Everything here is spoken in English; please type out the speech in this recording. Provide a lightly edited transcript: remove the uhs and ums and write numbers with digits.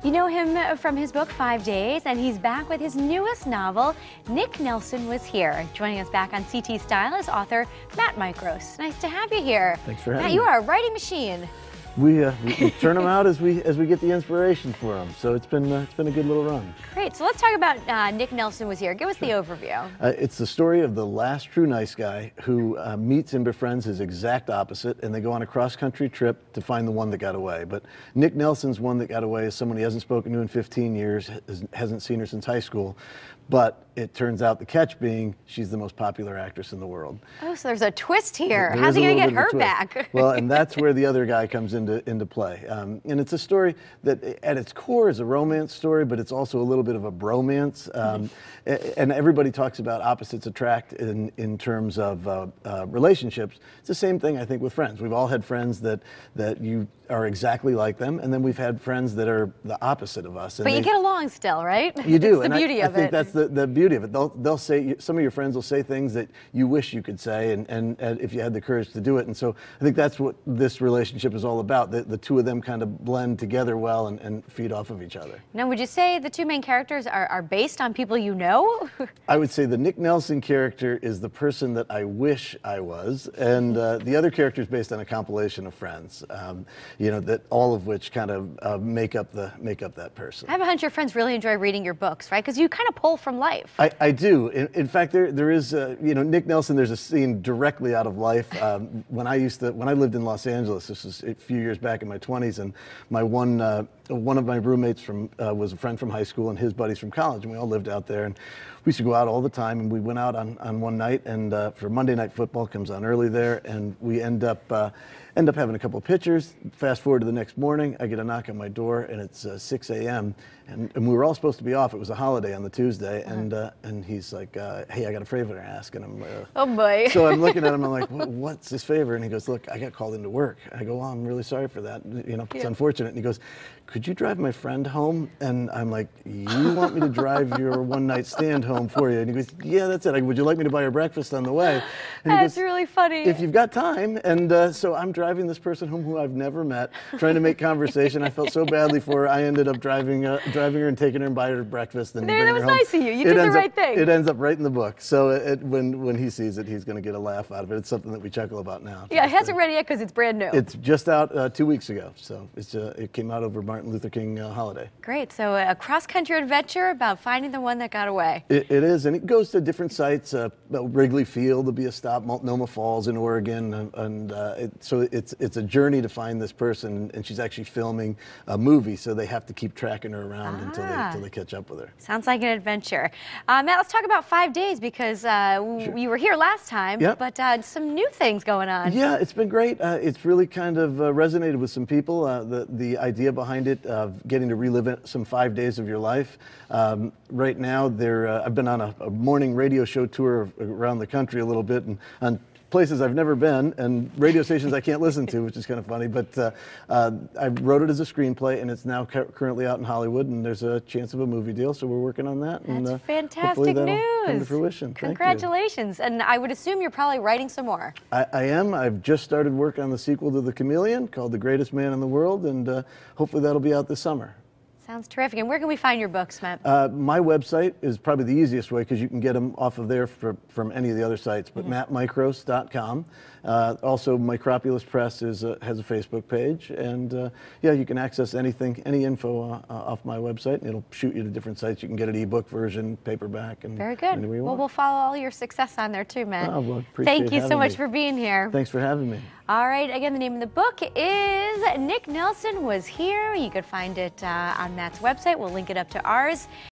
You know him from his book 5 Days, and he's back with his newest novel. Nick Nelson was here. Joining us back on CT Style is author Matt Micros. Nice to have you here. Thanks for having me. Matt, you are a writing machine. We turn them out as we get the inspiration for them. So it's been a good little run. Great. So let's talk about Nick Nelson was here. Give us the overview. It's the story of the last true nice guy who meets and befriends his exact opposite, and they go on a cross-country trip to find the one that got away. But Nick Nelson's one that got away is someone he hasn't spoken to in 15 years, hasn't seen her since high school. But it turns out the catch being she's the most popular actress in the world. Oh, so there's a twist here. How's he going to get her back? Well, and that's where the other guy comes into play. And it's a story that at its core is a romance story, but it's also a little bit of a bromance. And everybody talks about opposites attract in terms of relationships. It's the same thing, I think, with friends. We've all had friends that you are exactly like them, and then we've had friends that are the opposite of us. But you get along still, right? You do. It's the beauty of it. I think that's the beauty of it. They'll say, some of your friends will say things that you wish you could say, and if you had the courage to do it. And so I think that's what this relationship is all about. The two of them kind of blend together well and feed off of each other. Now, would you say the two main characters are based on people you know? I would say the Nick Nelson character is the person that I wish I was, and the other character is based on a compilation of friends. That all of which kind of make up that person. I have a hunch your friends really enjoy reading your books, right? Because you kind of pull from life. I do. In fact, there is, Nick Nelson. There's a scene directly out of life. When I lived in Los Angeles, this was a few years back in my 20s, and my one of my roommates was a friend from high school, and his buddies from college, and we all lived out there. And we used to go out all the time, and we went out on one night, and for Monday Night Football comes on early there, and we end up having a couple of pitchers. Fast forward to the next morning, I get a knock on my door, and it's 6 a.m. And we were all supposed to be off. It was a holiday on the Tuesday, and he's like, "Hey, I got a favor to ask." And I'm, oh boy. So I'm looking at him. I'm like, "What's this favor?" And he goes, "Look, I got called into work." I go, "Oh, I'm really sorry for that. It's unfortunate." And he goes, "Could you drive my friend home?" And I'm like, "You want me to drive your one-night stand home for you?" And he goes, "Yeah, that's it. Would you like me to buy her breakfast on the way?" And that's really funny. If you've got time. And so I'm driving this person home who I've never met, trying to make conversation. I felt so badly for her. I ended up driving her and taking her and buying her breakfast and bringing her home. That was nice of you. You did the right thing. It ends up right in the book. So when he sees it, he's going to get a laugh out of it. It's something that we chuckle about now. Yeah, it hasn't read yet because it's brand new. It's just out 2 weeks ago. So it came out over Martin Luther King holiday. Great. So a cross-country adventure about finding the one that got away. It is, and it goes to different sites. Wrigley Field will be a stop, Multnomah Falls in Oregon, so it's a journey to find this person, and she's actually filming a movie, so they have to keep tracking her around until they catch up with her. Sounds like an adventure. Matt, let's talk about 5 Days because Sure. you were here last time, yep. But some new things going on. Yeah, it's been great. It's really kind of resonated with some people. The idea behind it of getting to relive some 5 days of your life. Right now, I've been on a morning radio show tour around the country a little bit, and on places I've never been and radio stations I can't listen to, which is kind of funny. But I wrote it as a screenplay, and it's now currently out in Hollywood, and there's a chance of a movie deal, so we're working on that. That's fantastic news. Come to fruition. Congratulations. And I would assume you're probably writing some more. I am. I've just started work on the sequel to The Chameleon called The Greatest Man in the World, and hopefully that'll be out this summer. Sounds terrific. And where can we find your books, Matt? My website is probably the easiest way because you can get them off of there from any of the other sites, but mattmicros.com. Also, Micropolis Press has a Facebook page, and you can access any info off my website, and it'll shoot you to different sites. You can get an ebook version, paperback, and very good. Well, we'll follow all your success on there too, Matt. Oh, well, thank you so much for being here. Thanks for having me. All right, again, the name of the book is Nick Nelson Was Here. You could find it on Matt's website. We'll link it up to ours.